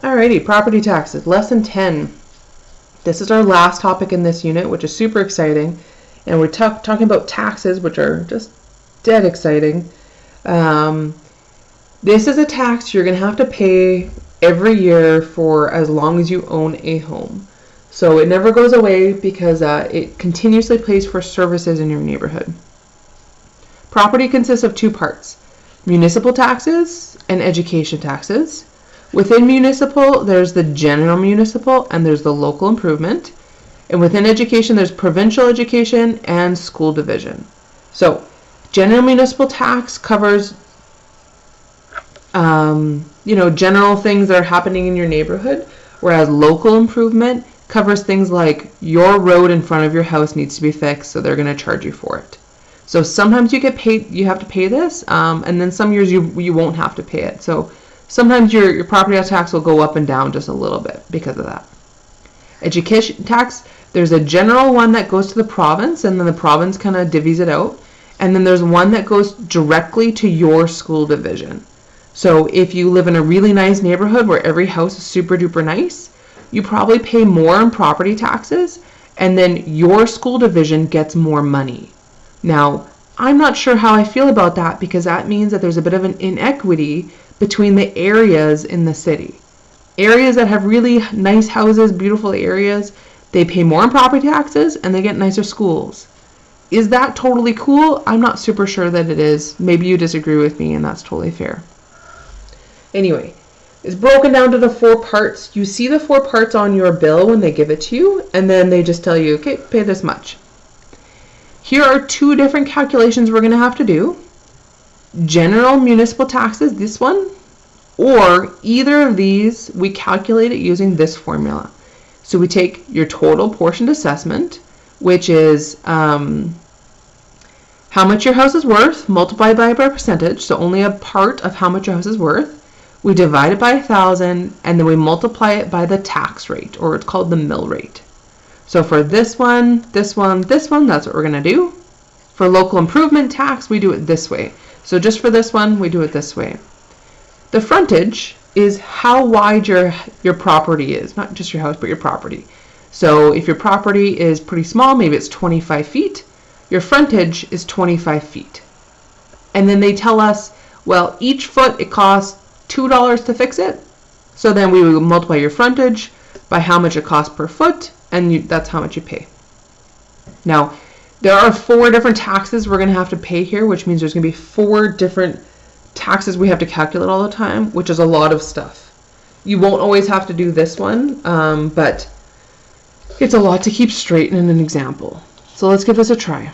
Alrighty, property taxes, lesson 10. This is our last topic in this unit, which is super exciting. And we're talking about taxes, which are just dead exciting. This is a tax you're going to have to pay every year for as long as you own a home. So it never goes away because it continuously pays for services in your neighborhood. Property consists of two parts: municipal taxes and education taxes. Within municipal, there's the general municipal and there's the local improvement. And within education, there's provincial education and school division. So general municipal tax covers general things that are happening in your neighborhood, whereas local improvement covers things like your road in front of your house needs to be fixed, so they're going to charge you for it. So sometimes you have to pay this, and then some years you won't have to pay it. So sometimes your property tax will go up and down just a little bit because of that. Education tax, there's a general one that goes to the province, and then the province kind of divvies it out. And then there's one that goes directly to your school division. So if you live in a really nice neighborhood where every house is super duper nice, you probably pay more in property taxes, and then your school division gets more money. Now, I'm not sure how I feel about that, because that means that there's a bit of an inequity between the areas in the city. Areas that have really nice houses, beautiful areas, they pay more in property taxes and they get nicer schools. Is that totally cool? I'm not super sure that it is. Maybe you disagree with me, and that's totally fair. Anyway, it's broken down to the 4 parts. You see the 4 parts on your bill when they give it to you, and then they just tell you, okay, pay this much. Here are 2 different calculations we're going to have to do. General municipal taxes, this one, or either of these, we calculate it using this formula. So we take your total portioned assessment, which is how much your house is worth, multiplied by a percentage, so only a part of how much your house is worth. We divide it by 1,000, and then we multiply it by the tax rate, or it's called the mill rate. So for this one, this one, this one, that's what we're going to do. For local improvement tax, we do it this way. So just for this one, we do it this way. The frontage is how wide your property is, not just your house, but your property. So if your property is pretty small, maybe it's 25 feet, your frontage is 25 feet. And then they tell us, well, each foot it costs $2 to fix it. So then we will multiply your frontage by how much it costs per foot, and that's how much you pay. Now, there are 4 different taxes we're going to have to pay here, which means there's going to be 4 different taxes we have to calculate all the time, which is a lot of stuff. You won't always have to do this one, but it's a lot to keep straight in an example. So let's give this a try.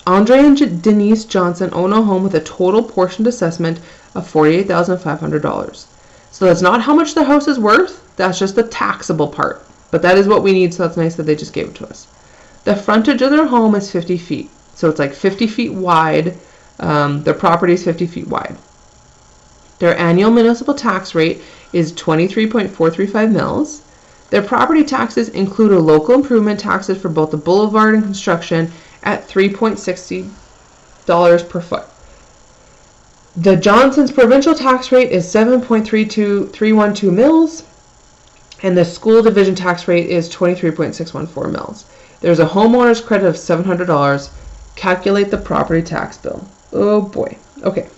Andre and Denise Johnson own a home with a total portioned assessment of $48,500. So that's not how much the house is worth, that's just the taxable part. But that is what we need, so that's nice that they just gave it to us. The frontage of their home is 50 feet. So it's like 50 feet wide. Their property is 50 feet wide. Their annual municipal tax rate is 23.435 mils. Their property taxes include a local improvement taxes for both the boulevard and construction at $3.60 per foot. The Johnson's provincial tax rate is 7.312 mils, and the school division tax rate is 23.614 mils. There's a homeowner's credit of $700. Calculate the property tax bill. Oh boy. Okay,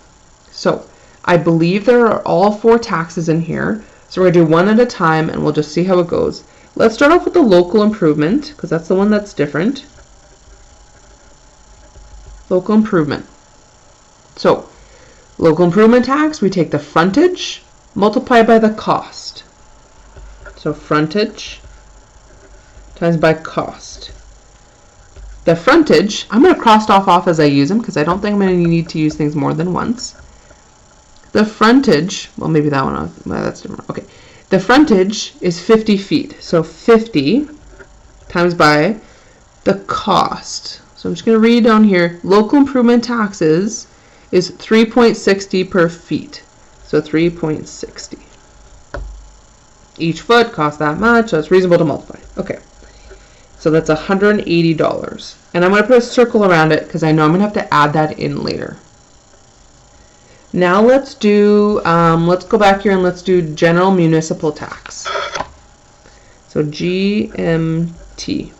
so I believe there are all 4 taxes in here. So we're going to do one at a time, and we'll just see how it goes. Let's start off with the local improvement, because that's the one that's different. Local improvement. So, local improvement tax, we take the frontage, multiply by the cost. So frontage times by cost. The frontage, I'm going to cross off as I use them, because I don't think I'm going to need to use things more than once. The frontage, well, maybe that one, well, that's different. Okay. The frontage is 50 feet. So 50 times by the cost. So I'm just going to read down here. Local improvement taxes is 3.60 per feet. So 3.60. Each foot costs that much, so it's reasonable to multiply. Okay. So that's $180. And I'm going to put a circle around it because I know I'm going to have to add that in later. Now let's do, let's go back here and let's do general municipal tax. So GMT.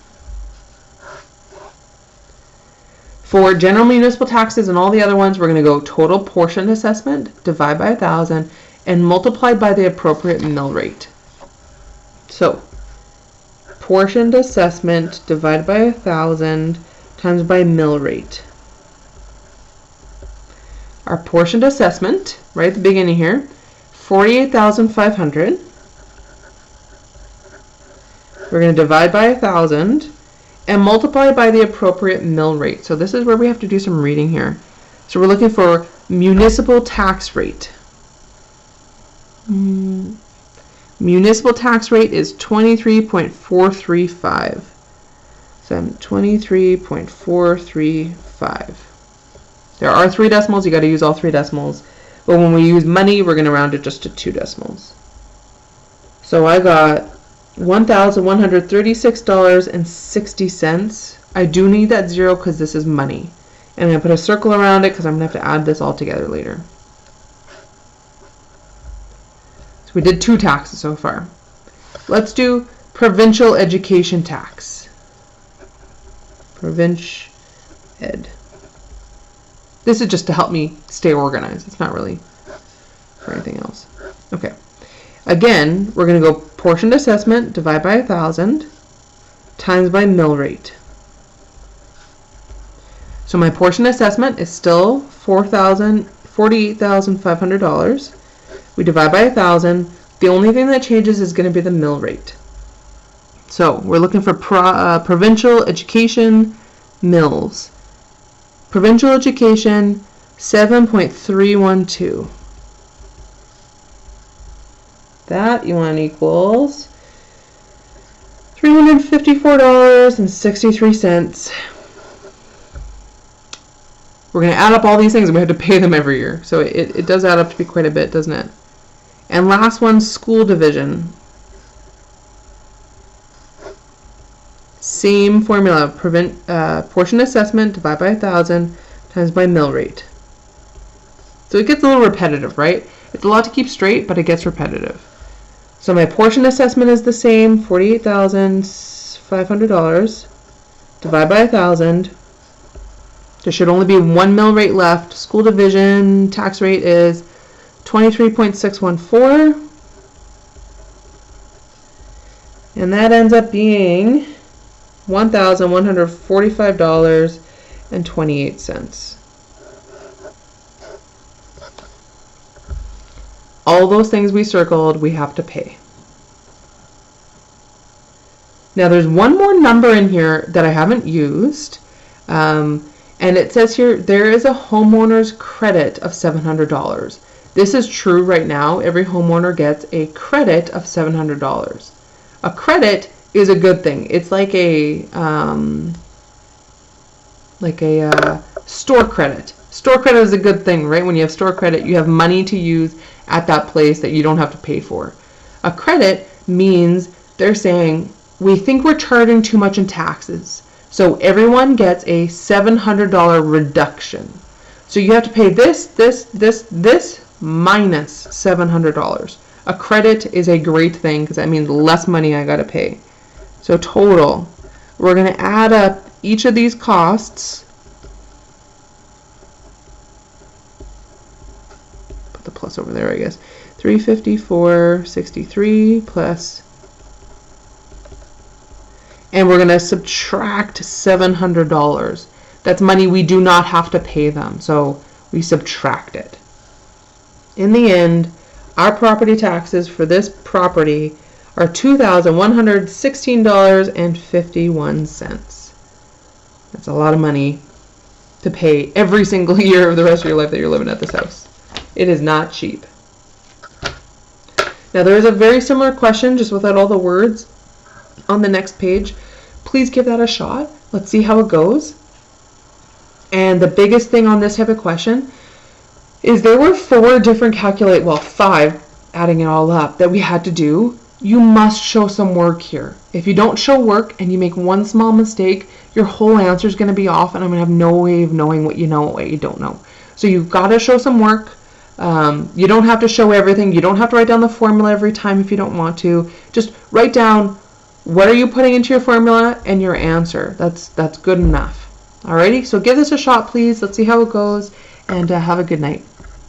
For general municipal taxes and all the other ones, we're going to go total portion assessment, divide by 1,000, and multiply by the appropriate mill rate. So, portioned assessment divided by 1,000 times by mill rate. Our portioned assessment, right at the beginning here, 48,500. We're going to divide by 1,000 and multiply by the appropriate mill rate. So this is where we have to do some reading here. So we're looking for municipal tax rate. Municipal tax rate is 23.435. So 23.435. There are 3 decimals. You got to use all 3 decimals. But when we use money, we're going to round it just to 2 decimals. So I got $1,136.60. I do need that 0 because this is money. And I'm going to put a circle around it because I'm going to have to add this all together later. So we did 2 taxes so far. Let's do provincial education tax. Province ed. This is just to help me stay organized. It's not really for anything else. Okay. Again, we're going to go portioned assessment, divide by 1,000, times by mill rate. So my portion assessment is still $48,500. We divide by 1,000. The only thing that changes is going to be the mill rate. So we're looking for provincial education mills. Provincial education, 7.312. That you want equals $354.63. We're going to add up all these things and we have to pay them every year. So it does add up to be quite a bit, doesn't it? And last one, school division. Same formula, portion assessment, divide by 1,000 times by mill rate. So it gets a little repetitive, right? It's a lot to keep straight, but it gets repetitive. So my portion assessment is the same, $48,500. Divide by 1,000. There should only be 1 mill rate left. School division tax rate is 23.614. And that ends up being $1,145.28. All those things we circled, we have to pay. Now there's one more number in here that I haven't used. And it says here, there is a homeowner's credit of $700. This is true right now. Every homeowner gets a credit of $700. A credit is a good thing. It's like a store credit. Store credit is a good thing, right? When you have store credit, you have money to use at that place that you don't have to pay for. A credit means they're saying, we think we're charging too much in taxes, so everyone gets a $700 reduction. So you have to pay this minus $700. A credit is a great thing because that means less money I got to pay. So total, we're going to add up each of these costs. Put the plus over there, I guess. $354.63 plus, and we're going to subtract $700. That's money we do not have to pay them, so we subtract it. In the end, our property taxes for this property are $2,116.51. That's a lot of money to pay every single year of the rest of your life that you're living at this house. It is not cheap. Now there is a very similar question, just without all the words, on the next page. Please give that a shot. Let's see how it goes. And the biggest thing on this type of question is there were 5, adding it all up, that we had to do. You must show some work here. If you don't show work and you make one small mistake, your whole answer is going to be off, and I'm going to have no way of knowing what you know and what you don't know. So you've got to show some work. You don't have to show everything. You don't have to write down the formula every time if you don't want to. Just write down what are you putting into your formula and your answer. That's good enough. Alrighty, so give this a shot, please. Let's see how it goes, and have a good night.